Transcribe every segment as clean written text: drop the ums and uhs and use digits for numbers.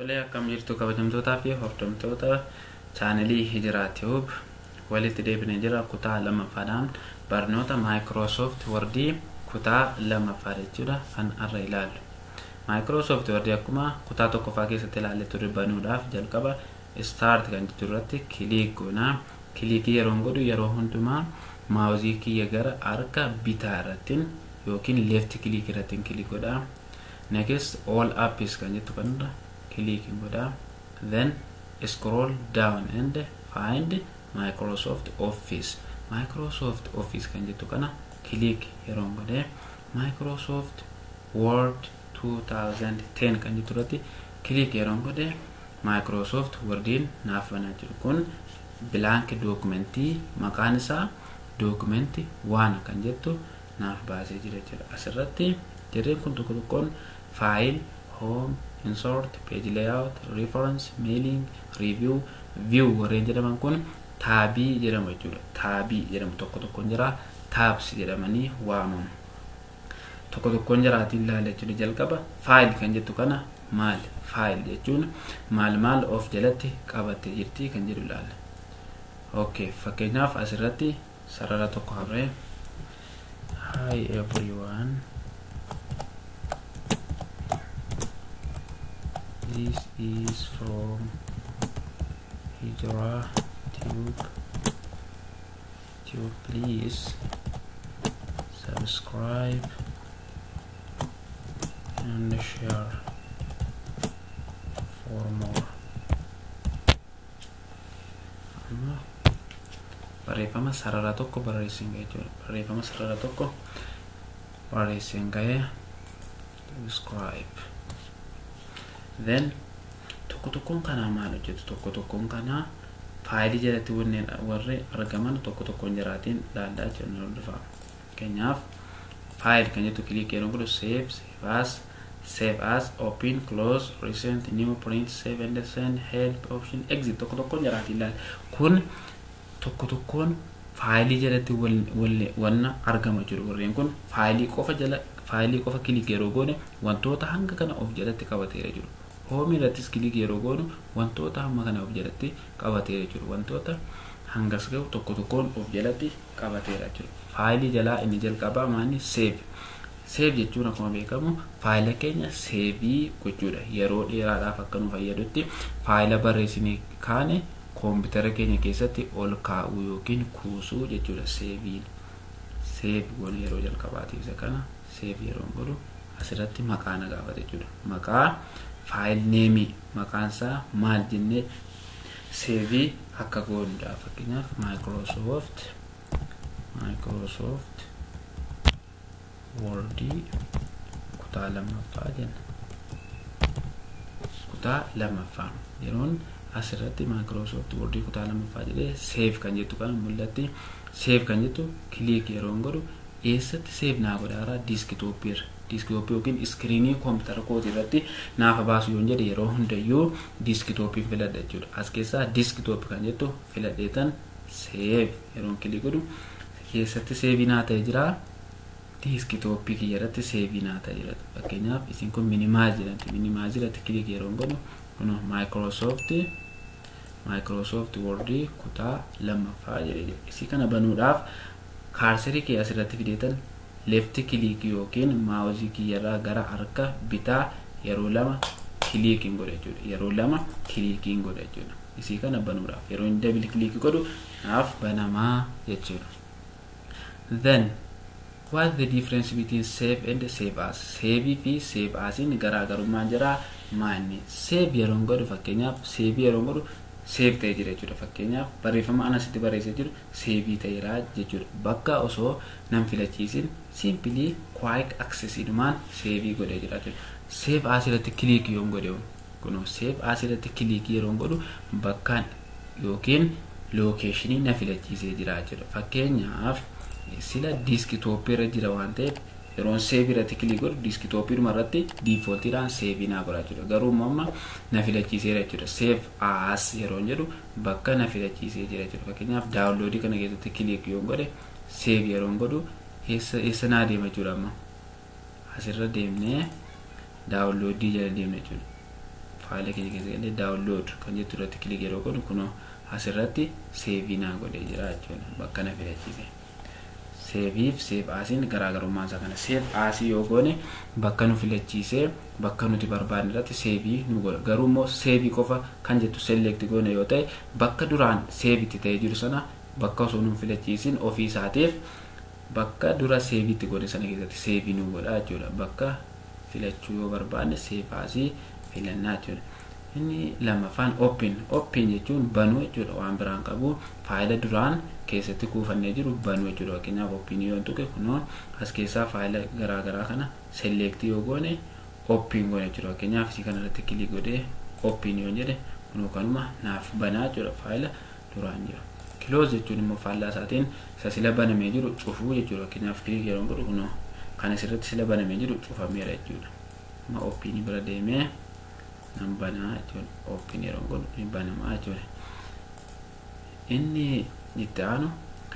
Tole akkam jirtu kabajamtootaa fi hordoftoota chaanelii Hijiraa Tube walitti deebinee jira kutaa lammaffaadhaan barnoota Microsoft Word kutaa lammaffaa jechuudha kan arra ilaallu. Microsoft Word akkuma kutaa tokkoffaa keessatti ilaalle turre banuudhaaf jalqaba start kan jettu irratti kilik goona. Kilikii yeroo godhu yeroo hundumaa maawuzii kiyya gara harka bitaa irratti yookiin left click irratti kilik godha. Next all apps kan jettu kanarra click godha. Then scroll down and find Microsoft Office. Microsoft Office kan jettu kana click yeroo godhe Microsoft Word 2010 kan jettu irratti click yeroo godhe Microsoft Wordin naaf banaa jiru kun blank documentii maqaan isaa document 1 kan jettu naaf baasee jira jechuudha. Asirratti jireen kun tokko tokkoon file, home, insert, page layout, reference, mailing, review, view warreen jedhaman kun taabii jedhamu jechuudha. Taabii jedhamu tokko tokkoon jira, tabs jedhamanii waamamu. Tokko tokkoon jiraatiin ilaalle jechuudha. Jalqaba file kan jettu kana maal? File jechuun maal of jalatti qabattee jirti kan jedhu ilaalla. Okay, fakkeenyaaf asirratti sarara tokko habree hi everyone, this is from Hijiraa Tube. Please subscribe and share for more. Barreeffama sarara tokko barreessin jechuudha. Barreeffama sarara tokko barreessin ga'ee subscribe. Then tokko tokkoon kana maal hojjetu? Tokko tokkoon kana faayilii jalatti warri argaman tokko tokkoon jiraatiin ilaalaa jirna dhufa. Fakkeenyaaf file kan jettu click yeroo godhu save as, open, close, recent, new, print, save and send, help, option, exit tokko tokkoon jiraatiin ilaala. Kun tokko tokkoon faayilii jalatti wanna argama jiru. Warreen kun faayilii qofa click yeroo goone wantoota hanga kana of jalatti qabateera jiru. Home irrattis click yeroo goonu wantoota hamma kana of jalatti qabateera jiru. Wantoota hangas ga'u tokko tokkoon of jalatti qabateera jiru. Faayilii jalaa inni jalqabaa maanni save. Save jechuun akkuma beekamu faayila keenya save gochuudha. Yeroo dheeraadhaaf akka nu fayyadutti faayila barreessinee kaane koompitara keenya keessatti ol kaa'uu yookiin kuusuu jechuudha. Save goone yeroo jalqabaatiif isa kana save yeroo godhu asirratti maqaa na gaafata jechuudha. Maqaa file name maqaan isaa maal jennee save akka goonudha. Fakkeenyaaf Microsoft Word kutaa lammaffaa jenna. Kutaa lammaffaa yeroon asirratti Microsoft Word kutaa lammaffaa jedhee save kan jettu kana mul'atti. Save kan jettu click yeroo godhu eessatti save naa godhaara? Desktop irra. Desktop yookiin screenii koompitara kooti irratti naaf baasu yoon jedhe yeroo hundayyuu desktop filadha jechuudha. As keessaa desktop kan jettu filadheetan save yeroo click godhu eessatti save naa ta'e jira? Desktop kiyya irratti save naa ta'e jira. Fakkeenyaaf isin kun minimize jedhamti. Minimize irratti click yeroo godhu kun Microsoft Word kutaa lammaffaa jedhee jira. Isii kana banuudhaaf kaarsarii kee asirratti fideetan left click yookiin maawuzii kiyyarraa gara harka bitaa yeroo lama click godha jechuudha. Yeroo lama click godha jechuudha. Isii kana banuudhaaf yeroo double click godhu naaf banamaa jechuudha. Then what the difference between save and save as? Save fi save as in garaagarummaan jira maanni? Save yeroo godhu fakkeenyaaf save yeroo godhu save ta'e jira jechuudha. Fakkeenyaaf barreeffama anasitti barreessee jiru save ta'eera jechuudha. Bakka osoo nan filachiisin simply quick access idumaan save godhee jira jechuudha. Save as irratti click yoon godhe kun save as irratti click yeroo godhu bakkaan yookiin locationii na filachiisee jira jechuudha. Fakkeenyaaf sila desktop irra jira waan ta'eef yeroo save irratti click godhu desktop irratti default irraan save naa godha jechuudha. Garuu amma na filachiiseera jechuudha. Save as yeroo jedhu bakka na filachiisee jira jechuudha. Fakkeenyaaf download kana keessatti click yoon godhe save yeroo godhu eessa naa deema jechuudha. Amma asirra deemnee download jala deemna jechuudha. faayila keenya keessa galee download kan jettu irratti kilik yeroo godhu kunoo asirratti save naa godhee jira jechuudha. Bakka na filachiise. Save asiin garaagarummaan isaa kana save asii yoo goone bakka nu filachiisee bakka nuti barbaadne irratti save nu godha. Garuu immoo save qofa kan jettu select goone yoo ta'e bakka duraan save itti ta'ee jiru sana bakka osoo nu filachiisin ofii isaatiif bakka dura save itti godhe sana keessatti save nu godha jechuudha. Bakka filachuu yoo barbaadne save asii filannaa jechuudha. Inni lamaffaan open jechuun banuu jechuudha. Waan biraan qabu faayila duraan keessatti kuufannee jiru banuu jechuudha. Fakkeenyaaf open yoo tuqe kunoo as keessaa faayila garaagaraa kana select yoo goone open goone jechuudha. Fakkeenyaaf isii kana irratti kilik godhee open yoo jedhe kunoo kanuma naaf banaa jechuudha faayila duraan jiru. Close jechuun immoo faallaa isaatiin isa sila banamee jiru cufuu jechuudha. Fakkeenyaaf kilik yeroo godhu kunoo kan asirratti sila banamee jiru cufameera jechuudha. Ma open bira deemee nan banaa jechuudha. Open yeroo godhu banamaa jechuudha. Inni itti aanu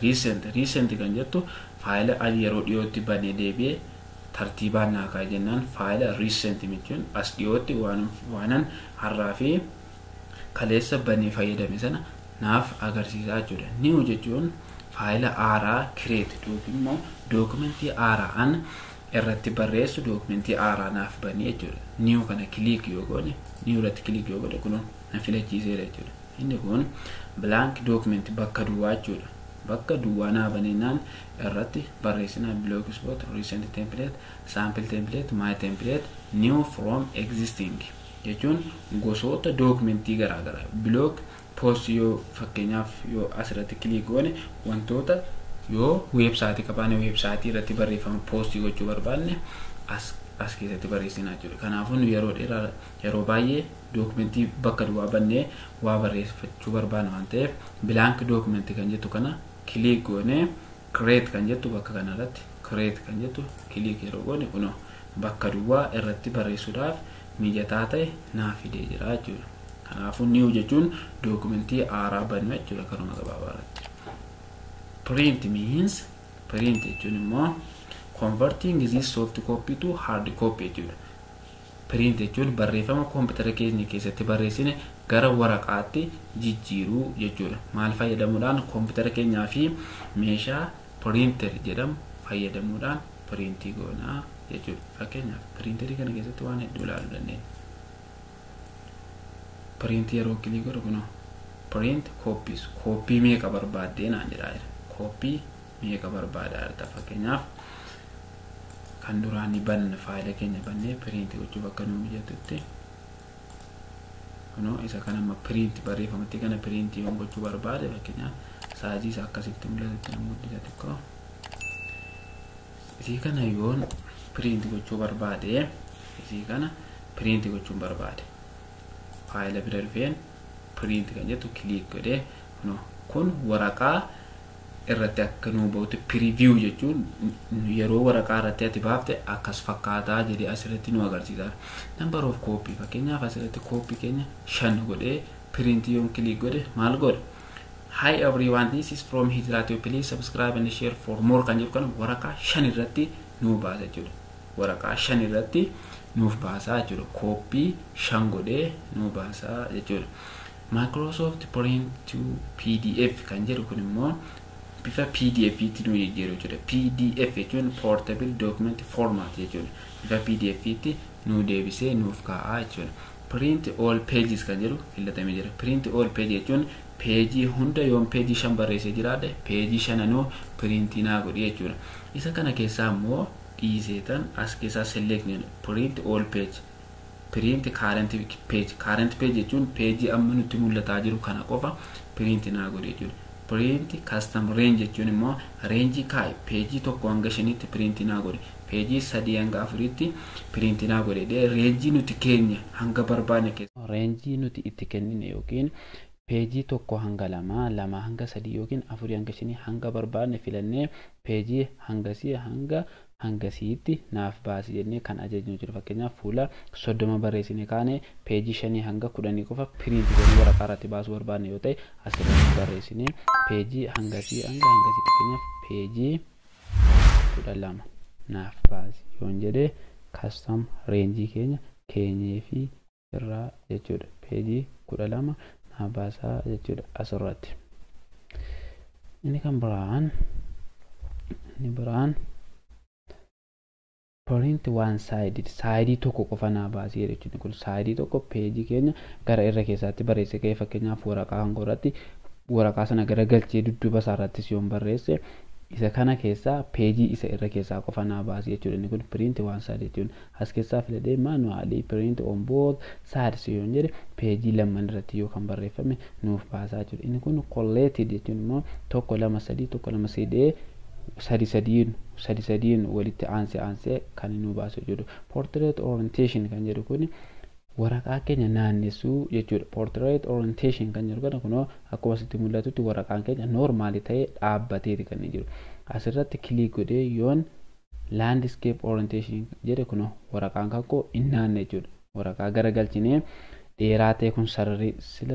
recent kan jettu faayila yeroo dhiyootti banee deebi'ee tartiibaan naa kaa'e jennaan faayila recent jechuun as dhiyootti waanan har'aa fi kaleessa banee fayyadame sana naaf agarsiisaa jechuudha. New jechuun faayila haaraa create yookiin immoo dookumentii haaraan irratti barreessu dookumentii haaraa naaf banee jechuudha. New kana click yoo goone new irratti click yoo godhe kun na filachiiseera jechuudha. Inni kun blank document bakka duwwaa jechuudha. Bakka duwwaa naa baneenaan irratti barreessinaa blogspot recent template sample template my template new from existing jechuun gosoota dookumentii garaagaraa blog post yoo fakkeenyaaf yoo asirratti click goone wantoota yoo website qabaane website irratti barreeffama post gochuu barbaanne as keessatti barreessinaa jechuudha. Kanaafuu nu yeroo baay'ee dookumentii bakka duwwaa bannee waa barreeffachuu barbaanna waan ta'eef blank document kan jettu kana click goone create kan jettu bakka kana irratti create kan jettu click yeroo goone kunoo bakka duwwaa irratti barreessuudhaaf mijataa ta'e naaf fidee jira jechuudha. Kanaafuu new jechuun dookumentii haaraa banuu jechuudha karuma gabaabaatti. Print means print jechuun immoo converting this soft copy to hard copy jechuudha. Print jechuun barreeffama koompitara keenya keessatti barreessine gara waraqaatti jijjiiruu jechuudha. Maal fayyadamuudhaan koompitara keenyaa fi meeshaa printer jedhamu fayyadamuudhaan printii goonaa jechuudha. Fakkeenyaaf printerii kana keessatti waan hedduu ilaaluu dandeenya. Print yeroo kilik godhu kunoo print copies copy meeqa barbaaddee naan jedhaa jira. Copy meeqa barbaadaa jirta fakkeenyaaf kan duraan banne faayila keenya bannee print gochuuf akka nu mijatutti kunoo isa kana amma print barreeffamatti kana print yoo gochuu barbaade fakkeenyaaf saayizii isaa akkasitti mul'atutti nu guddisa xiqqoo isii kana yoon print gochuu barbaade isii kana print gochuun barbaade faayila bira dhufeen print kan jettu click godhee kunoo kun waraqaa irratti akka nu ba'utti preview jechuun yeroo waraqaa irratti ati baafte akkas fakkaataa jedhee asirratti nu agarsiisa. Number of copy fakkeenyaaf asirratti copy keenya 5 godhee print yoon click godhe maal godha? Hi everyone, this is from Hijratio. Please subscribe and share for more kan jedhu kan waraqaa 5 irratti nu baasa jechuudha. Waraqaa 5 irratti nuuf baasaa jechuudha. Copy 5 godhee nu baasaa jechuudha. Microsoft Print to PDF kan jedhu kun immoo bifa PDF itti nu jijjiiruu jechuudha. PDF jechuun portable document format jechuudha. Bifa PDF itti nu deebisee nuuf kaa'aa jechuudha. Print all pages kan jedhu filatamee jira. Print all page jechuun peejii hunda yoon peejii 5 barreessee jiraadhe peejii 5 printii naa godhi jechuudha. Isa kana keessaa immoo dhiiseetan as keessaa select ni print all page. Print current page jechuun peejii amma nutti mul'ataa jiru kana qofa print naa godhi jechuudha. Print custom range jechuun immoo range kaa'e peejii tokko hanga 5tti print naa godhe peejii 3 hanga 4tti print naa godhe de range nuti keenya hanga barbaanne keessa range nuti itti kennine yookiin peejii tokko hanga 2 hanga 3 yookiin 4 hanga 5 hanga barbaanne filannee peejii hanga siitti naaf baasi jennee kan ajajnu jira. Fakkeenyaaf fuula 30 barreessine kaane peejii 5 hanga 10 qofa print godhuu waraqaa irratti baasuu barbaanne yoo ta'e asirratti barreessine peejii hanga siitti fakkeenyaaf peejii 12 naaf baasi yoon jedhee custom range keenya keenyee fi irraa jechuudha. Peejii 12 naa baasaa jechuudha asirratti. Inni kan biraan print one sided saayidii tokko qofa naa baasii jechuudha. Kun saayidii tokko peejii keenya gara irra keessaatti barreesse ka'ee fakkeenyaaf waraqaa hangoo irratti waraqaa sana gara galchee dudduuba isaarrattis yoon barreesse isa kana keessaa peejii isa irra keessaa qofa naa baasii jechuudha. Inni kun print one sided jechuun as keessaa filadhee manually print on both sides yoon jedhe peejii lamman irratti yoo kan barreeffame nuuf baasaa jechuudha. Inni kun collated jechuun immoo 1 2 3 1 2 3 sadiin walitti aansee kan nu baasu jechuudha. Portrait orientation kan jedhu kun waraqaa keenya naannessuu jechuudha. Portrait orientation kan jedhu kana kunoo akkuma sitti mul'atutti waraqaan keenya normaali ta'ee dhaabbateeti kan jiru. Asirratti kilik godhee yoon landscape orientation jedhe kunoo waraqaan kakko hin naanne jechuudha. Waraqaa garagalchinee dheeraa ta'e kun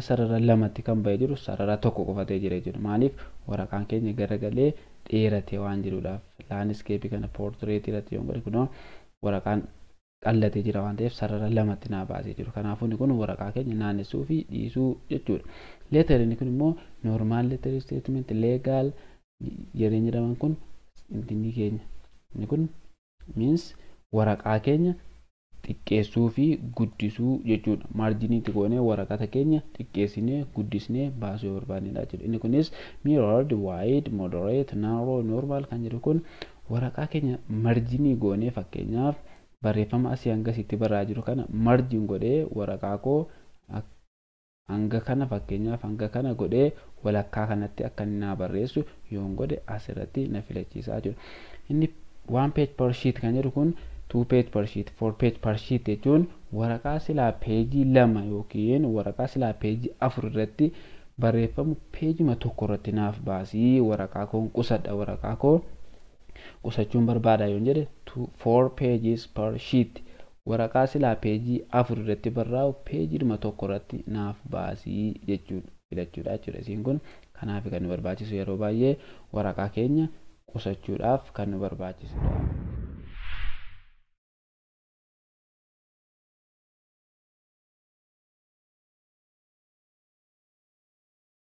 sarara lamatti kan ba'ee jiru sarara tokko qofatee jira jechuudha. Maaliif waraqaan keenya garagalee dheeratee waan jiruudhaaf landscape kana portrait irratti yoon godhe kunoo waraqaan qallatee jira waan ta'eef sarara lamatti naa baasee jiru. Kanaafuu inni kun waraqaa keenya naannessuu fi dhiisuu jechuudha. Letter inni kun immoo normal letter statement legal jedhanii jedhaman kun inni keenya inni kun means waraqaa keenya xiqqeessuu fi guddisuu jechuudha. Marginiitti goonee waraqata keenya xiqqeessinee guddisnee baasuu barbaadnedha jechuudha. Inni kunis mirrored, wide, moderate, narrow, normal kan jedhu kun waraqaa keenya marginii goonee fakkeenyaaf barreeffama asii hanga asitti barraa jiru kana margin godhee waraqaa koo hanga kana fakkeenyaaf hanga kana godhee walakkaa kanatti akka inni naa barreessu yoon godhe asirratti na filachiisaa jiru. Inni 1 page per sheet kan jedhu kun 2 page per sheet 4 page per sheet jechuun waraqaa silaa peejii 2 yookiin waraqaa silaa peejii 4 irratti barreeffamu peejima tokko irratti naaf baasii waraqaa koon qusadha. Waraqaa koo qusachuun barbaada yoon jedhe 4 pages per sheet waraqaa silaa peejii 4 irratti barraa'u peejii tokko irratti naaf baasii jechuudha filachuudha jechuudha. Isiin kun kanaaf kan nu barbaachisu yeroo baay'ee waraqaa keenya qusachuudhaaf kan nu barbaachisudha.